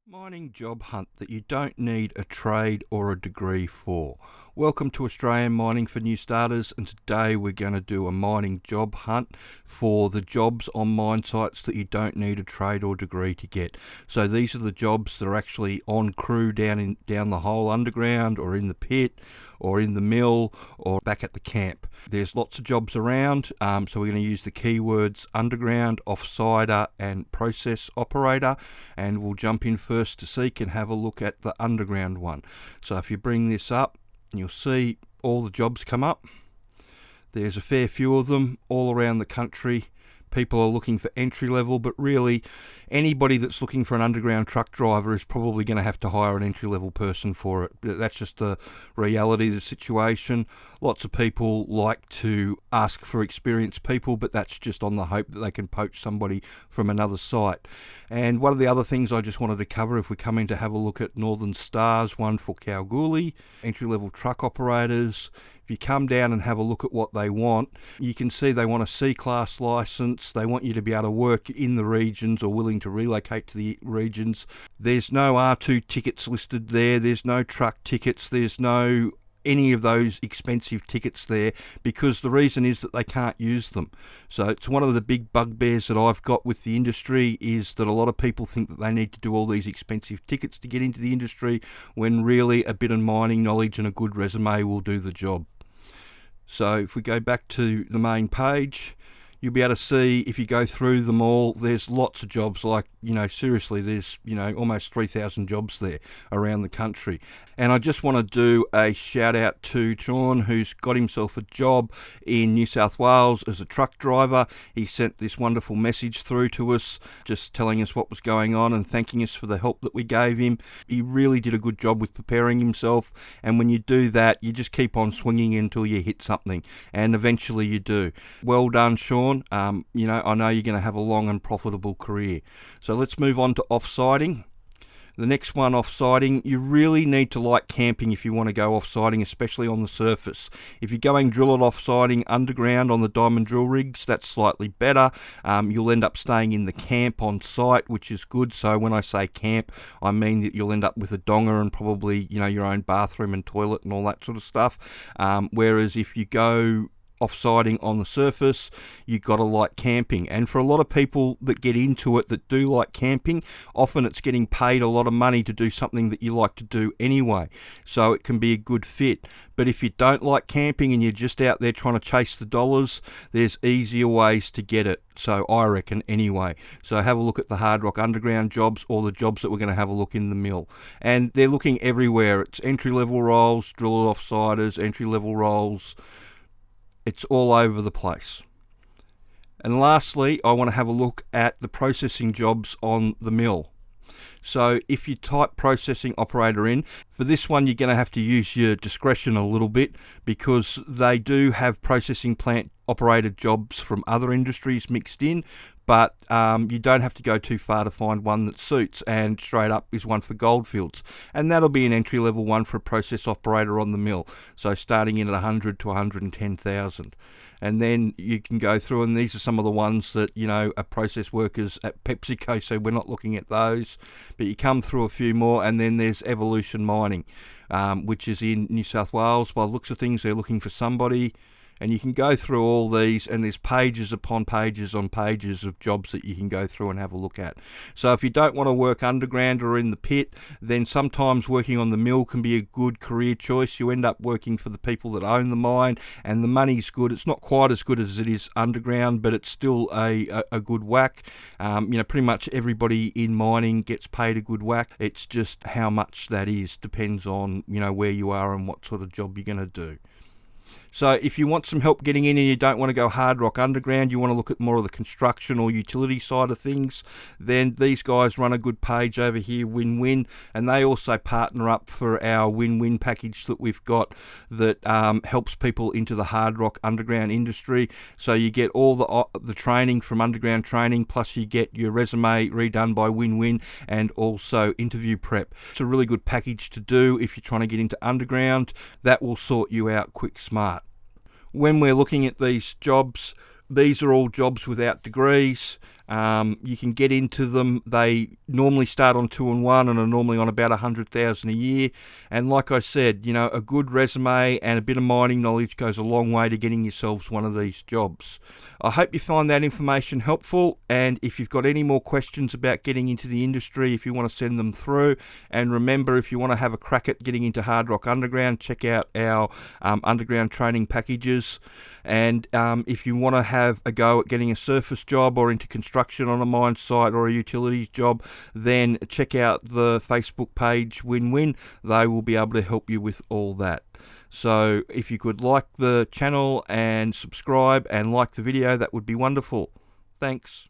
Mining job hunt that you don't need a trade or a degree for. Welcome to Australian Mining for New Starters, and today we're going to do a mining job hunt for the jobs on mine sites that you don't need a trade or degree to get. So these are the jobs that are actually on crew down the hole underground, or in the pit, or in the mill, or back at the camp. There's lots of jobs around, so we're going to use the keywords underground, offsider and process operator, and we'll jump in first to seek and have a look at the underground one. So if you bring this up, you'll see all the jobs come up. There's a fair few of them all around the country. People are looking for entry level, but really anybody that's looking for an underground truck driver is probably going to have to hire an entry level person for it. That's just the reality of the situation. Lots of people like to ask for experienced people, but that's just on the hope that they can poach somebody from another site. And one of the other things I just wanted to cover, if we're coming to have a look at Northern Stars, one for Kalgoorlie, entry level truck operators. If you come down and have a look at what they want, you can see they want a C-class license. They want you to be able to work in the regions or willing to relocate to the regions. There's no R2 tickets listed there. There's no truck tickets. There's no any of those expensive tickets there, because the reason is that they can't use them. So it's one of the big bugbears that I've got with the industry, is that a lot of people think that they need to do all these expensive tickets to get into the industry, when really a bit of mining knowledge and a good resume will do the job. So if we go back to the main page, you'll be able to see, if you go through them all, there's lots of jobs. Like, seriously, there's, almost 3,000 jobs there around the country. And I just want to do a shout out to Sean, who's got himself a job in New South Wales as a truck driver. He sent this wonderful message through to us, just telling us what was going on and thanking us for the help that we gave him. He really did a good job with preparing himself. And when you do that, you just keep on swinging until you hit something. And eventually you do. Well done, Sean. I know you're going to have a long and profitable career. So let's move on to offsiding. The next one, offsiding, you really need to like camping if you want to go offsiding, especially on the surface. If you're going drill it offsiding underground on the diamond drill rigs, that's slightly better. You'll end up staying in the camp on site, which is good. So when I say camp, I mean that you'll end up with a donger and probably, your own bathroom and toilet and all that sort of stuff. Whereas if you go offsiding on the surface, you've got to like camping. And for a lot of people that get into it that do like camping, often it's getting paid a lot of money to do something that you like to do anyway, so it can be a good fit. But if you don't like camping and you're just out there trying to chase the dollars, there's easier ways to get it, so I reckon anyway. So have a look at the hard rock underground jobs, or the jobs that we're going to have a look in the mill, and they're looking everywhere. It's entry level roles, drill offsiders, entry level roles. It's all over the place. And lastly, I want to have a look at the processing jobs on the mill. So if you type processing operator in, for this one you're going to have to use your discretion a little bit, because they do have processing plant operator jobs from other industries mixed in, but you don't have to go too far to find one that suits. And straight up is one for Goldfields, and that'll be an entry level one for a process operator on the mill, so starting in at 100 to 110,000. And then you can go through, and these are some of the ones that are process workers at PepsiCo, so we're not looking at those, but you come through a few more. And then there's Evolution Mining, which is in New South Wales. By the looks of things, they're looking for somebody. And you can go through all these, and there's pages upon pages on pages of jobs that you can go through and have a look at. So if you don't want to work underground or in the pit, then sometimes working on the mill can be a good career choice. You end up working for the people that own the mine, and the money's good. It's not quite as good as it is underground, but it's still a good whack. Pretty much everybody in mining gets paid a good whack. It's just how much that is depends on, where you are and what sort of job you're going to do. So if you want some help getting in and you don't want to go hard rock underground, you want to look at more of the construction or utility side of things, then these guys run a good page over here, WinWin, and they also partner up for our WinWin package that we've got that helps people into the hard rock underground industry. So you get all the training from underground training, plus you get your resume redone by WinWin and also interview prep. It's a really good package to do if you're trying to get into underground. That will sort you out quick smart. When we're looking at these jobs, these are all jobs without degrees. You can get into them. They normally start on 2-in-1 and are normally on about 100,000 a year. And like I said, you know, a good resume and a bit of mining knowledge goes a long way to getting yourselves one of these jobs. I hope you find that information helpful, and if you've got any more questions about getting into the industry, if you want to send them through. And remember, if you want to have a crack at getting into hard rock underground, check out our underground training packages. And if you want to have a go at getting a surface job or into construction on a mine site or a utilities job, then check out the Facebook page WinWin. They will be able to help you with all that. So if you could like the channel and subscribe and like the video, that would be wonderful. Thanks.